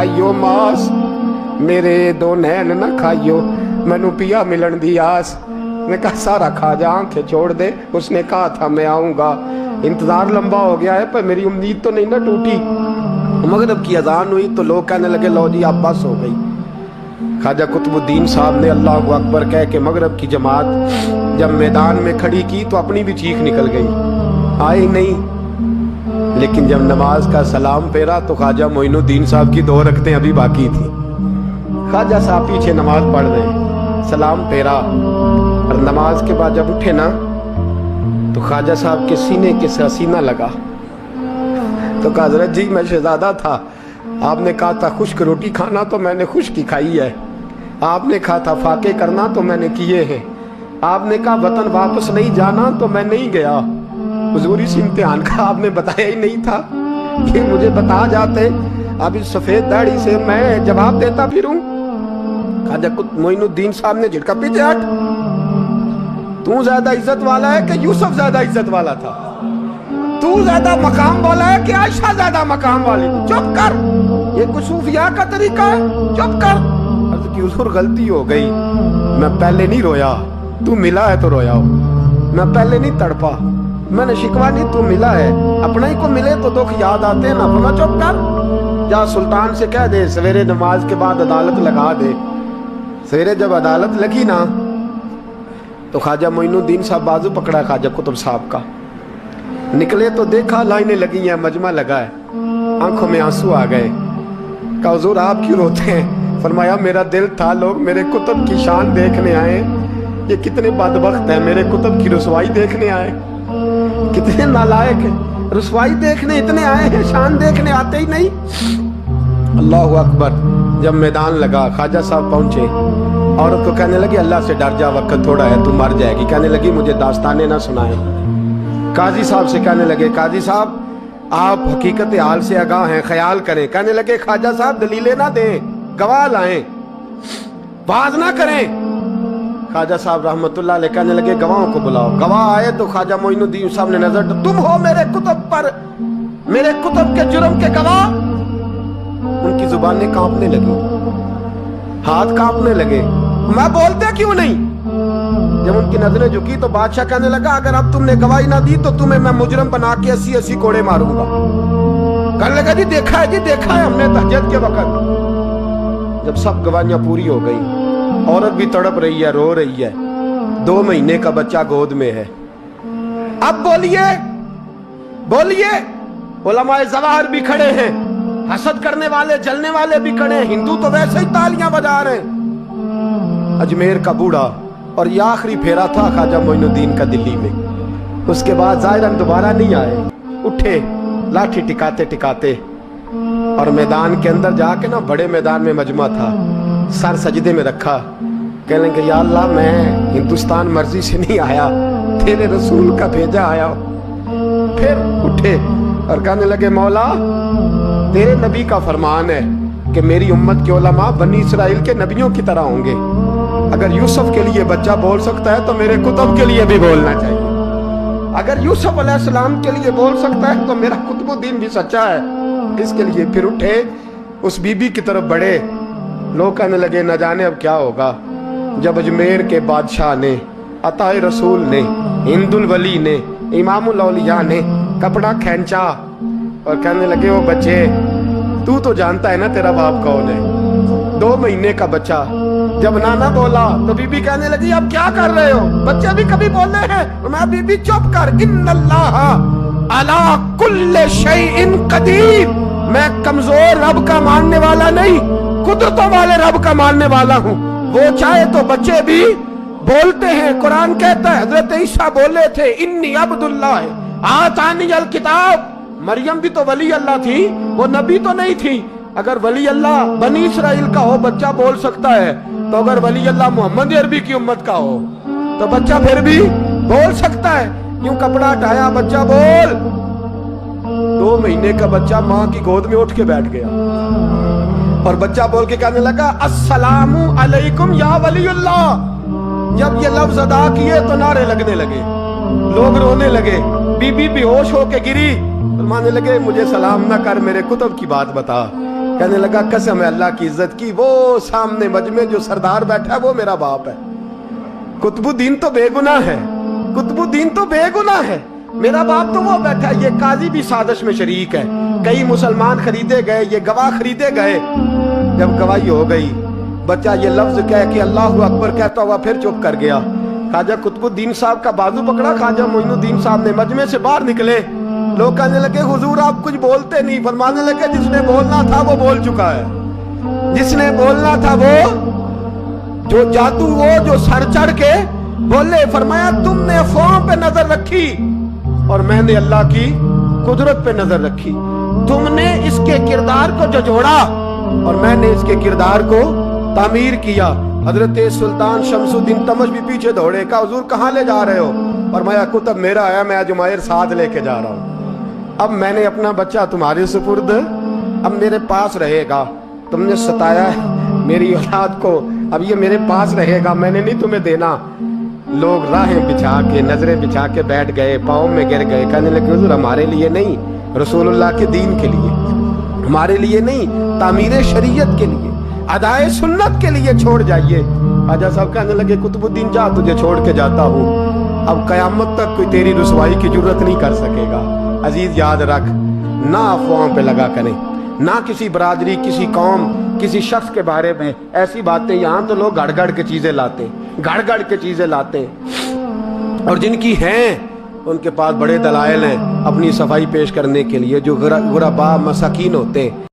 खाइयो मास, मेरे दो नैन न खाइयो, मैनू पिया मिलन दी आस। मैं कहा सारा खा जा, आंखें छोड़ दे। उसने कहा था मैं आऊँगा, इंतज़ार लंबा हो गया है पर मेरी उम्मीद तो नहीं ना टूटी। मगरिब की अजान हुई तो लोग कहने लगे लो जी अब बस हो गई। ख्वाजा कुतुबुद्दीन साहब ने अल्लाहु अकबर कह के मगरिब की जमात जब मैदान में खड़ी की तो अपनी भी चीख निकल गई, आई नहीं। लेकिन जब नमाज का सलाम फेरा तो ख्वाजा मोइनुद्दीन साहब की 2 रकतें अभी बाकी थी। ख्वाजा साहब पीछे नमाज पढ़ रहे, सलाम फेरा और नमाज के बाद जब उठे ना तो ख्वाजा साहब के सीने के सीना लगा। तो कहा हज़रत जी मैं शहजादा था, आपने कहा था खुश्क रोटी खाना तो मैंने खुश्क ही खाई है, आपने कहा था फाके करना तो मैंने किए हैं, आपने कहा वतन वापस नहीं जाना तो मैं नहीं गया। हुजूर इस इम्तिहान का आपने बताया ही नहीं था कि मुझे बता जाते, अब इस सफेद दाढ़ी से मैं जवाब देता फिरूं। ख्वाजा मोइनुद्दीन साहब ने झटका, पीछे हट, तू ज्यादा इज्जत वाला है कि यूसुफ ज्यादा इज्जत वाला था? तू ज्यादा मकाम वाला है कि आयशा ज्यादा मकाम वाली? चुप कर, ये कुछ सूफिया का तरीका है, चुप कर। अर्ज़ की हुजूर गलती हो गई, मैं पहले नहीं रोया, तू मिला है तो रोया हो, मैं पहले नहीं तड़पा, मैंने शिकवा नहीं, तू मिला है। अपना ही को मिले तो दुख याद आते हैं ना। बोला चुप कर, जा सुल्तान से कह दे सवेरे नमाज के बाद अदालत लगा दे। सवेरे जब अदालत लगी ना तो ख्वाजा मोइनुद्दीन साहब बाजू पकड़ा ख्वाजा कुतुब साहब का, निकले तो देखा लाइनें लगी हैं, मजमा लगा है, आंखों में आंसू आ गए। कहा हुजूर आप क्यों रोते हैं? फरमाया मेरा दिल था लोग मेरे कुतुब की शान देखने आए, ये कितने बदबख्त हैं, मेरे कुतुब की रुसवाई देखने आए, कितने नालायक हैं, रुसवाई देखने इतने आए हैं, शान देखने आते ही नहीं। अल्लाहु अकबर। जब मैदान लगा ख्वाजा साहब पहुंचे, औरत को कहने लगी अल्लाह से डर जा, वक्त थोड़ा है, तू मर जाएगी। कहने लगी मुझे दास्ताने ना सुनाए। काजी साहब से कहने लगे काजी साहब आप हकीकत हाल से आगाह हैं, ख्याल करें। कहने लगे ख्वाजा साहब दलीलें ना दें, गवाह लाएं, बात ना करें। ख्वाजा साहब रहमतुल्लाह अलैह कहने लगे गवाहों को बुलाओ। गवाह आए तो ख्वाजा मोइनुद्दीन साहब ने नजर, तुम हो मेरे कुतुब पर, मेरे कुतुब के जुर्म के गवाह। उनकी जुबानें कांपने लगी, हाथ कांपने लगे, मैं बोलते क्यों नहीं? जब उनकी नजरें झुकी तो बादशाह कहने लगा अगर अब तुमने गवाही ना दी तो तुम्हें मैं मुजरम बना के 80-80 कोड़े मारूंगा। कहने लगा जी देखा है, जी देखा है हमने तहज्जुद के वक्त। जब सब गवाहियां पूरी हो गई, औरत भी तड़प रही है, रो रही है, 2 महीने का बच्चा गोद में है। अब बोलिए बोलिए, उलमाए ज़वाहिर भी खड़े हैं, हसद करने वाले जलने वाले भी खड़े हैं, हिंदू तो वैसे ही तालियां बजा रहे हैं। अजमेर का बूढ़ा, और ये आखिरी फेरा था ख्वाजा मोइनुद्दीन का दिल्ली में। उसके बाद ज़ाहिरन दोबारा नहीं आए, उठे लाठी टिकाते टिकाते और मैदान के अंदर जाके ना, बड़े मैदान में मजमा था, सर सजदे में रखा, कहने लगे या अल्लाह मैं हिंदुस्तान मर्जी से नहीं आया, तेरे रसूल का भेजा आया। फिर उठे और कहने लगे मौला तेरे नबी का फरमान है कि मेरी उम्मत के उलमा बनी इसराइल के नबियों की तरह होंगे। अगर यूसुफ के लिए बच्चा बोल सकता है तो मेरे कुतुब के लिए भी बोलना चाहिए। अगर यूसुफ अलैहिस्सलाम के लिए बोल सकता है तो मेरा कुतुबुद्दीन भी सच्चा है। इसके लिए फिर उठे, उस बीबी की तरफ बढ़े। लोग कहने लगे न जाने अब क्या होगा। जब अजमेर के बादशाह ने, अताए रसूल ने, हिंदुल वली ने, इमामुल औलिया ने कपड़ा खींचा और कहने लगे ओ बच्चे तू तो जानता है ना तेरा बाप कौन है। 2 महीने का बच्चा। जब नाना बोला तो बीबी कहने लगी अब क्या कर रहे हो, बच्चे भी कभी बोलते हैं। मैं बीबी चुप कर, इन्नल्लाह अला कुल्ले शैइन कदीर, मैं कमजोर रब का मानने वाला नहीं, कुदरतों वाले रब का मानने वाला हूँ। वो चाहे तो बच्चे भी बोलते हैं। कुरान कहता है हजरत ईसा बोले थे इन्नी अब्दुल्लाह आतानी अल किताब। मरियम भी तो वली अल्लाह थी, वो नबी तो नहीं थी। अगर वली अल्लाह बनी इसराइल का हो बच्चा बोल सकता है, तो अगर वली अल्लाह मोहम्मद अरबी की उम्मत का हो तो बच्चा फिर भी बोल सकता है। क्यों कपड़ा हटाया, बच्चा बोल। 2 महीने का बच्चा माँ की गोद में उठ के बैठ गया और बच्चा बोल के कहने लगा अस्सलामु अलैकुम या वलीउल्लाह। जब ये लफ्ज अदा किए तो नारे लगने लगे, लोग रोने लगे, बीबी बेहोश होके गिरी। फरमाने लगे मुझे सलाम ना कर, मेरे कुतुब की बात बता। کہنے لگا قسم ہے اللہ کی عزت کی، وہ سامنے مجمع جو سردار بیٹھا ہے وہ میرا باپ ہے۔ قطب الدین تو بے گناہ ہے، قطب الدین تو بے گناہ ہے، میرا باپ تو وہ بیٹھا ہے۔ یہ قاضی بھی سازش میں شریک ہے، کئی مسلمان خریدے گئے، یہ گواہ خریدے گئے۔ جب گواہی ہو گئی، بچہ یہ لفظ کہہ کے اللہ اکبر کہتا ہوا پھر چپ کر گیا۔ خواجہ قطب الدین صاحب کا بازو پکڑا، خواجہ معین الدین صاحب نے مجمع سے باہر نکلے۔ لوگ کہنے لگے حضور آپ کچھ بولتے نہیں، فرمانے لگے جس نے بولنا تھا وہ بول چکا ہے، جس نے بولنا تھا وہ، جو جادو وہ جو سر چڑھ کے بولے۔ فرمایا تم نے افواہوں پہ نظر رکھی اور میں نے اللہ کی قدرت پہ نظر رکھی، تم نے اس کے کردار کو جھجھوڑا اور میں نے اس کے کردار کو تعمیر کیا۔ حضرت سلطان شمس الدین تمش بھی پیچھے دوڑے، کہا حضور کہاں لے جا رہے ہو؟ فرمایا کتب میرا آیا، میں جمائر ساتھ لے کے جا رہا ہوں۔ اب میں نے اپنا بچہ تمہارے سپرد، اب میرے پاس رہے گا، تم نے ستایا ہے میری اولاد کو، اب یہ میرے پاس رہے گا، میں نے نہیں تمہیں دینا۔ لوگ راہیں بچھا کے نظریں بچھا کے بیٹھ گئے، پاؤں میں گر گئے، کہنے لگے حضور ہمارے لیے نہیں، رسول اللہ کے دین کے لیے، ہمارے لیے نہیں، تعمیر شریعت کے لیے، ادائے سنت کے لیے چھوڑ جائیے۔ خواجہ صاحب کہنے لگے قطب الدین جا، تجھے چھوڑ کے جاتا ہوں، اب قیامت تک کوئی تیری رسوائی کی جرت نہیں کر سکے گا۔ عزیز یاد رکھ، نہ افواہوں پہ لگا کریں، نہ کسی برادری، کسی قوم، کسی شخص کے بارے میں ایسی باتیں۔ یہاں تو لوگ گھڑ گھڑ کے چیزیں لاتے ہیں، گھڑ گھڑ کے چیزیں لاتے ہیں، اور جن کی ہیں ان کے پاس بڑے دلائل ہیں اپنی صفائی پیش کرنے کے لیے، جو غربا مساکین ہوتے ہیں۔